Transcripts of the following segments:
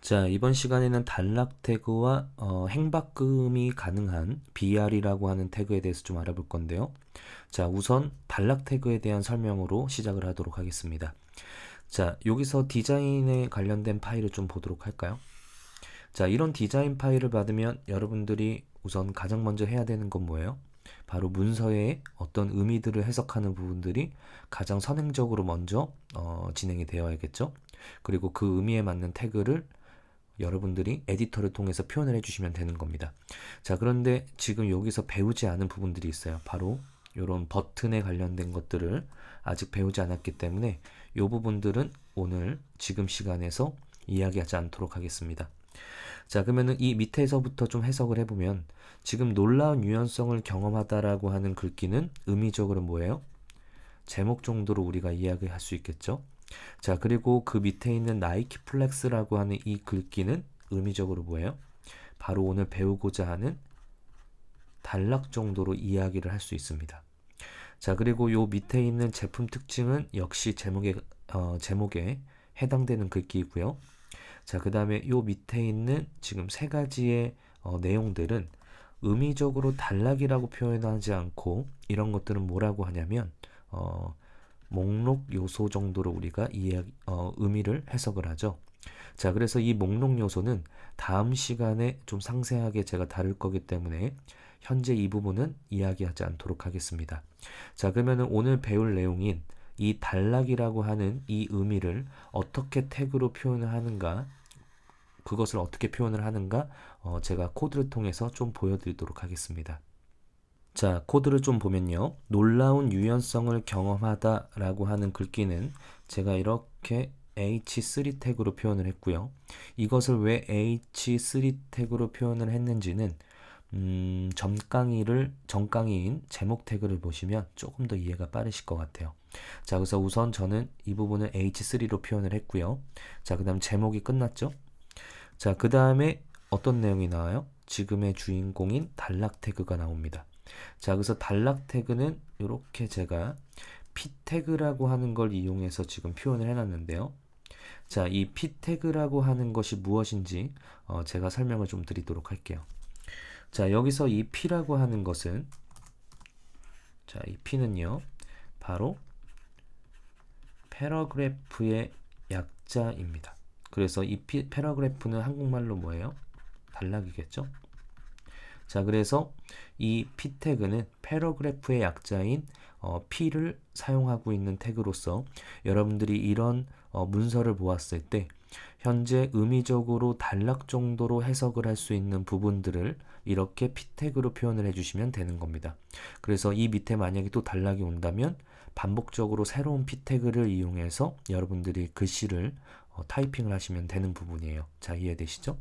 자, 이번 시간에는 단락 태그와 행박금이 가능한 BR이라고 하는 태그에 대해서 좀 알아볼 건데요. 자, 우선 단락 태그에 대한 설명으로 시작을 하도록 하겠습니다. 자, 여기서 디자인에 관련된 파일을 좀 보도록 할까요? 자, 이런 디자인 파일을 받으면 여러분들이 우선 가장 먼저 해야 되는 건 뭐예요? 바로 문서에 어떤 의미들을 해석하는 부분들이 가장 선행적으로 먼저 진행이 되어야겠죠. 그리고 그 의미에 맞는 태그를 여러분들이 에디터를 통해서 표현을 해주시면 되는 겁니다. 자, 그런데 지금 여기서 배우지 않은 부분들이 있어요. 바로 이런 버튼에 관련된 것들을 아직 배우지 않았기 때문에 이 부분들은 오늘 지금 시간에서 이야기하지 않도록 하겠습니다. 자, 그러면은 이 밑에서부터 좀 해석을 해보면 지금 놀라운 유연성을 경험하다라고 하는 글귀는 의미적으로 뭐예요? 제목 정도로 우리가 이야기할 수 있겠죠. 자, 그리고 그 밑에 있는 나이키 플렉스라고 하는 이 글귀는 의미적으로 뭐예요? 바로 오늘 배우고자 하는 단락 정도로 이야기를 할 수 있습니다. 자, 그리고 요 밑에 있는 제품 특징은 역시 제목에 해당되는 글귀이고요. 자, 그 다음에 요 밑에 있는 지금 세 가지의 내용들은 의미적으로 단락이라고 표현하지 않고 이런 것들은 뭐라고 하냐면 목록 요소 정도로 우리가 의미를 해석을 하죠. 자, 그래서 이 목록 요소는 다음 시간에 좀 상세하게 제가 다룰 거기 때문에 현재 이 부분은 이야기하지 않도록 하겠습니다. 자, 그러면 오늘 배울 내용인 이 단락이라고 하는 이 의미를 어떻게 태그로 표현을 하는가, 그것을 어떻게 표현을 하는가, 제가 코드를 통해서 좀 보여드리도록 하겠습니다. 자, 코드를 좀 보면요. 놀라운 유연성을 경험하다 라고 하는 글귀는 제가 이렇게 H3 태그로 표현을 했고요. 이것을 왜 H3 태그로 표현을 했는지는 전 강의인 제목 태그를 보시면 조금 더 이해가 빠르실 것 같아요. 자, 그래서 우선 저는 이 부분을 H3로 표현을 했고요. 자, 그 다음 제목이 끝났죠? 자, 그 다음에 어떤 내용이 나와요? 지금의 주인공인 단락 태그가 나옵니다. 자, 그래서 단락 태그는 이렇게 제가 p 태그라고 하는 걸 이용해서 지금 표현을 해놨는데요. 자, 이 p 태그라고 하는 것이 무엇인지 제가 설명을 좀 드리도록 할게요. 자, 여기서 이 p라고 하는 것은 자, 이 p는요 바로 패러그래프의 약자입니다. 그래서 이 패러그래프는 한국말로 뭐예요? 단락이겠죠? 자, 그래서 이 p 태그는 패러그래프의 약자인 p를 사용하고 있는 태그로서 여러분들이 이런 문서를 보았을 때 현재 의미적으로 단락 정도로 해석을 할 수 있는 부분들을 이렇게 p 태그로 표현을 해주시면 되는 겁니다. 그래서 이 밑에 만약에 또 단락이 온다면 반복적으로 새로운 p 태그를 이용해서 여러분들이 글씨를 타이핑을 하시면 되는 부분이에요. 자, 이해되시죠?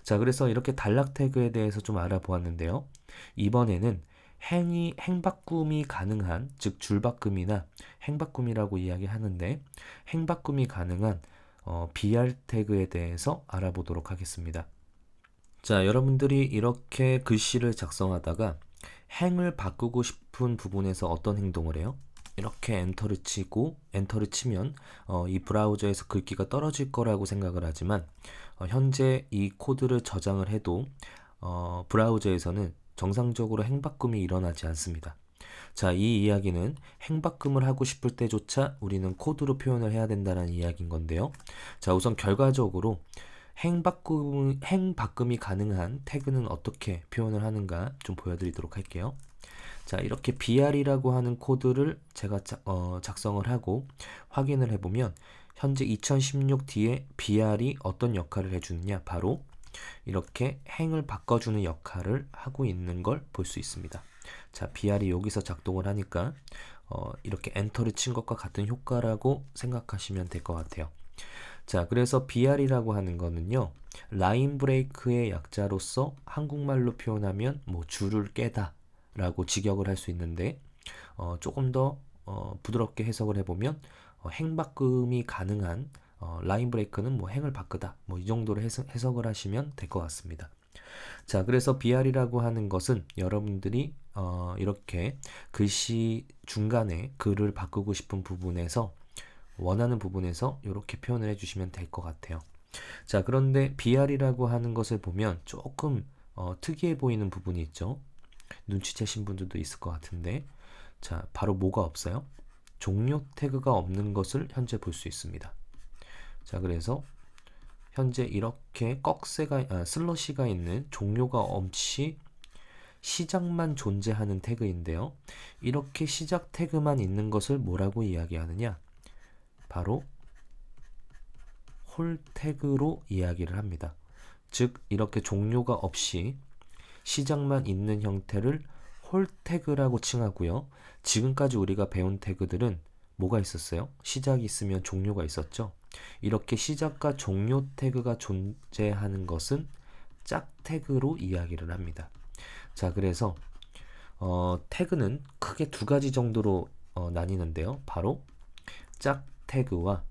자, 그래서 이렇게 단락 태그에 대해서 좀 알아보았는데요. 이번에는 행바꿈이 가능한, 즉 줄바꿈이나 행바꿈이라고 이야기하는데 행바꿈이 가능한 BR 태그에 대해서 알아보도록 하겠습니다. 자, 여러분들이 이렇게 글씨를 작성하다가 행을 바꾸고 싶은 부분에서 어떤 행동을 해요? 이렇게 엔터를 치면 이 브라우저에서 글귀가 떨어질 거라고 생각을 하지만 현재 이 코드를 저장을 해도 브라우저에서는 정상적으로 행바꿈이 일어나지 않습니다. 자, 이 이야기는 행바꿈을 하고 싶을 때조차 우리는 코드로 표현을 해야 된다는 이야기인 건데요. 자, 우선 결과적으로 행바꿈이 가능한 태그는 어떻게 표현을 하는가 좀 보여드리도록 할게요. 자, 이렇게 br이라고 하는 코드를 제가 작성을 하고 확인을 해보면 현재 2016 뒤에 br이 어떤 역할을 해주느냐, 바로 이렇게 행을 바꿔주는 역할을 하고 있는 걸 볼 수 있습니다. 자, br이 여기서 작동을 하니까 이렇게 엔터를 친 것과 같은 효과라고 생각하시면 될 것 같아요. 자, 그래서 br이라고 하는 거는요, 라인 브레이크의 약자로서 한국말로 표현하면 뭐 줄을 깨다 라고 직역을 할 수 있는데 조금 더 부드럽게 해석을 해보면 행바꿈이 가능한 라인 브레이크는 뭐 행을 바꾸다 뭐 이 정도로 해석을 하시면 될 것 같습니다. 자, 그래서 br이라고 하는 것은 여러분들이 이렇게 글씨 중간에 글을 바꾸고 싶은 부분에서 원하는 부분에서 이렇게 표현을 해주시면 될 것 같아요. 자, 그런데 BR이라고 하는 것을 보면 조금 특이해 보이는 부분이 있죠. 눈치채신 분들도 있을 것 같은데, 자, 바로 뭐가 없어요? 종료 태그가 없는 것을 현재 볼 수 있습니다. 자, 그래서 현재 이렇게 슬러시가 있는 종료가 없이 시작만 존재하는 태그인데요. 이렇게 시작 태그만 있는 것을 뭐라고 이야기하느냐? 바로 홀 태그로 이야기를 합니다. 즉, 이렇게 종료가 없이 시작만 있는 형태를 홀 태그라고 칭하고요. 지금까지 우리가 배운 태그들은 뭐가 있었어요? 시작이 있으면 종료가 있었죠. 이렇게 시작과 종료 태그가 존재하는 것은 짝 태그로 이야기를 합니다. 자, 그래서 태그는 크게 두 가지 정도로 나뉘는데요. 바로 짝 태그와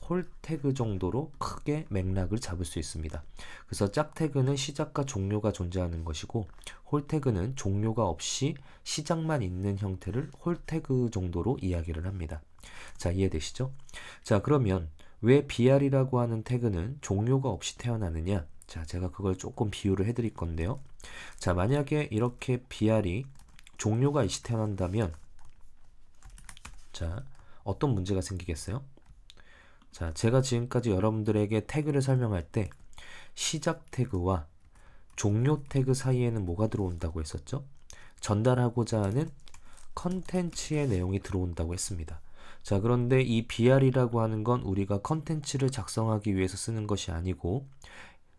홀 태그 정도로 크게 맥락을 잡을 수 있습니다. 그래서 짝 태그는 시작과 종료가 존재하는 것이고, 홀 태그는 종료가 없이 시작만 있는 형태를 홀 태그 정도로 이야기를 합니다. 자, 이해되시죠? 자, 그러면 왜 BR이라고 하는 태그는 종료가 없이 태어나느냐? 자, 제가 그걸 조금 비유를 해드릴 건데요. 자, 만약에 이렇게 BR이 종료가 없이 태어난다면, 자, 어떤 문제가 생기겠어요? 자, 제가 지금까지 여러분들에게 태그를 설명할 때 시작 태그와 종료 태그 사이에는 뭐가 들어온다고 했었죠? 전달하고자 하는 컨텐츠의 내용이 들어온다고 했습니다. 자, 그런데 이 BR이라고 하는 건 우리가 컨텐츠를 작성하기 위해서 쓰는 것이 아니고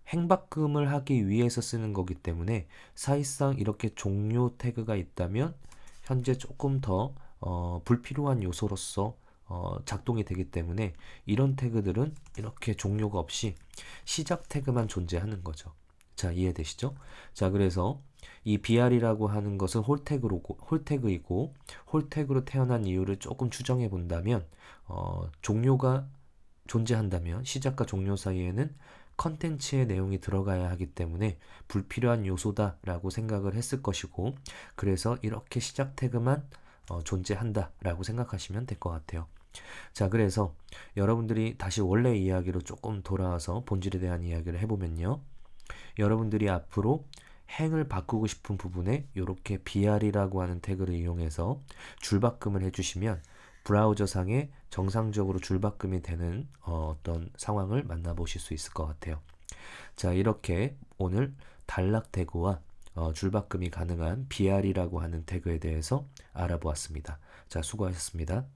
행박금을 하기 위해서 쓰는 거기 때문에 사실상 이렇게 종료 태그가 있다면 현재 조금 더 불필요한 요소로서 작동이 되기 때문에 이런 태그들은 이렇게 종료가 없이 시작 태그만 존재하는 거죠. 자, 이해되시죠? 자, 그래서 이 BR이라고 하는 것은 홀태그이고 홀태그로 태어난 이유를 조금 추정해 본다면 종료가 존재한다면 시작과 종료 사이에는 컨텐츠의 내용이 들어가야 하기 때문에 불필요한 요소다라고 생각을 했을 것이고, 그래서 이렇게 시작 태그만 존재한다라고 생각하시면 될 것 같아요. 자, 그래서 여러분들이 다시 원래 이야기로 조금 돌아와서 본질에 대한 이야기를 해보면요. 여러분들이 앞으로 행을 바꾸고 싶은 부분에 이렇게 BR이라고 하는 태그를 이용해서 줄바꿈을 해주시면 브라우저상에 정상적으로 줄바꿈이 되는 어떤 상황을 만나보실 수 있을 것 같아요. 자, 이렇게 오늘 단락 태그와 줄바꿈이 가능한 BR이라고 하는 태그에 대해서 알아보았습니다. 자, 수고하셨습니다.